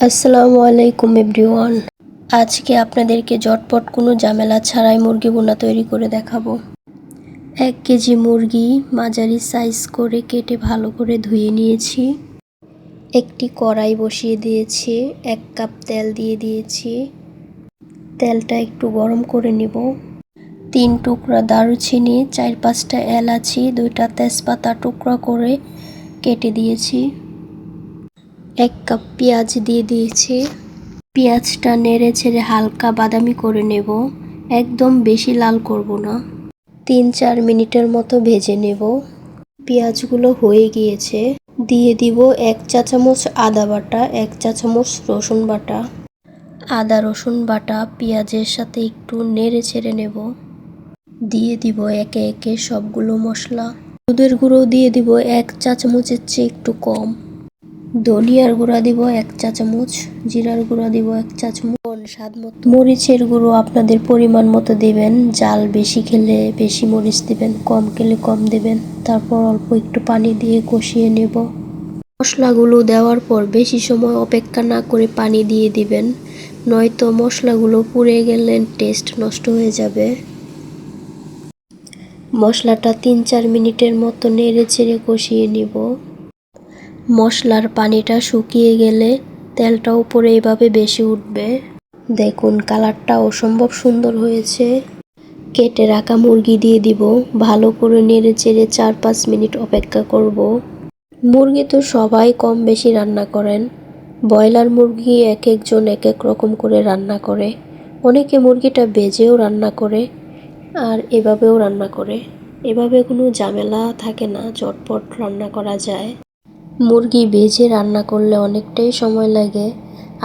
আসসালামু আলাইকুম এভরিওয়ান। আজকে আপনাদেরকে ঝটপট কোনো ঝামেলা ছাড়াই মুরগি ভুনা তৈরি করে দেখাবো। 1 কেজি মুরগি মাঝারি সাইজ করে কেটে ভালো করে ধুয়ে নিয়েছি। একটি কড়াই বসিয়ে দিয়েছি, 1 কাপ তেল দিয়ে দিয়েছি। তেলটা একটু গরম করে নিব। 3 টুকরা দারুচিনি, 4-5টা এলাচি, 2টা তেজপাতা টুকরা করে কেটে দিয়েছি। 1 কাপ পেঁয়াজ দিয়ে দিয়েছি। পেঁয়াজটা নেড়ে ছেড়ে হালকা বাদামি করে নেব, একদম বেশি লাল করব না। 3-4 মিনিটের মতো ভেজে নেব। পেঁয়াজগুলো হয়ে গিয়েছে, দিয়ে দিব 1 চা চামচ আদা বাটা, 1 চা চামচ রসুন বাটা। আদা রসুন বাটা পেঁয়াজের সাথে একটু নেড়ে ছেড়ে নেব। দিয়ে দিব একে একে সবগুলো মশলা। হলুদের গুঁড়ো দিয়ে দিব 1 চা চামচের চেয়ে একটু কম। ধনিয়ার গুঁড়া দিব 1 চা চামচ, জিরার গুঁড়া দিব 1 চা চামচ, স্বাদ মতো মরিচের গুঁড়ো আপনাদের পরিমাণ মতো দিবেন। জাল বেশি খেলে বেশি মরিচ দিবেন, কম খেলে কম দিবেন। তারপর অল্প একটু পানি দিয়ে কষিয়ে নেব। মশলাগুলো দেওয়ার পর বেশি সময় অপেক্ষা না করে পানি দিয়ে দিবেন, নয়তো মশলাগুলো পুড়ে গেলে টেস্ট নষ্ট হয়ে যাবে। মশলাটা 3-4 মিনিটের মতো নেড়ে চেড়ে কষিয়ে নিব। মশলার পানিটা শুকিয়ে গেলে তেলটা উপরে এভাবে বেশি উঠবে। দেখুন কালারটা অসম্ভব সুন্দর হয়েছে। কেটে রাখা মুরগি দিয়ে দিব, ভালো করে নেড়ে চেড়ে 4-5 মিনিট অপেক্ষা করব। মুরগি তো সবাই কম বেশি রান্না করেন। ব্রয়লার মুরগি এক একজন এক এক রকম করে রান্না করে। অনেকে মুরগিটা ভেজেও রান্না করে, আর এভাবেও রান্না করে। এভাবে কোনো ঝামেলা থাকে না, ঝটপট রান্না করা যায়। মুরগি ভেজে রান্না করলে অনেকটাই সময় লাগে,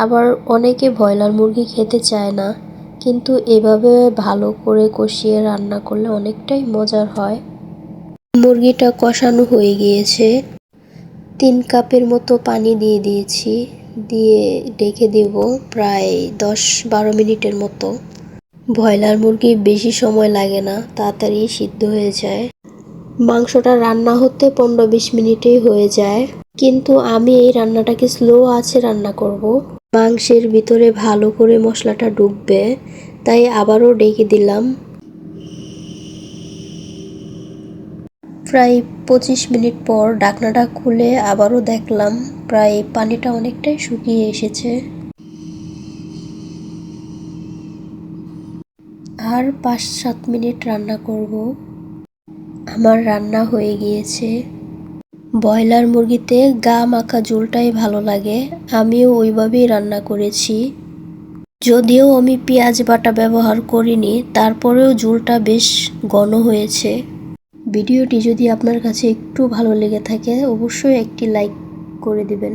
আবার অনেকে ব্রয়লার মুরগি খেতে চায় না, কিন্তু এভাবে ভালো করে কষিয়ে রান্না করলে অনেকটাই মজার হয়। মুরগিটা কষানো হয়ে গিয়েছে, 3 কাপের মতো পানি দিয়ে দিয়েছি, দিয়ে ঢেকে দেব প্রায় 10-12 মিনিটের মতো। ব্রয়লার মুরগি বেশি সময় লাগে না, তাড়াতাড়ি সিদ্ধ হয়ে যায়। মাংসটা রান্না হতে 15-20 মিনিটেই হয়ে যায়, কিন্তু আমি এই রান্নাটাকে স্লো আঁচে রান্না করব। মাংসের ভিতরে ভালো করে মশলাটা ঢুকবে, তাই আবারও ঢেকে দিলাম। প্রায় 25 মিনিট পর ঢাকনাটা খুলে আবারও দেখলাম প্রায় পানিটা অনেকটাই শুকিয়ে এসেছে। আর 5-7 মিনিট রান্না করব। আমার রান্না হয়ে গিয়েছে। ব্রয়লার মুরগিতে গা মাখা ঝোলটাই ভালো লাগে, আমিও ওইভাবেই রান্না করেছি। যদিও আমি পেঁয়াজ বাটা ব্যবহার করিনি, তারপরেও ঝোলটা বেশ ঘন হয়েছে। ভিডিওটি যদি আপনার কাছে একটু ভালো লেগে থাকে অবশ্যই একটি লাইক করে দিবেন।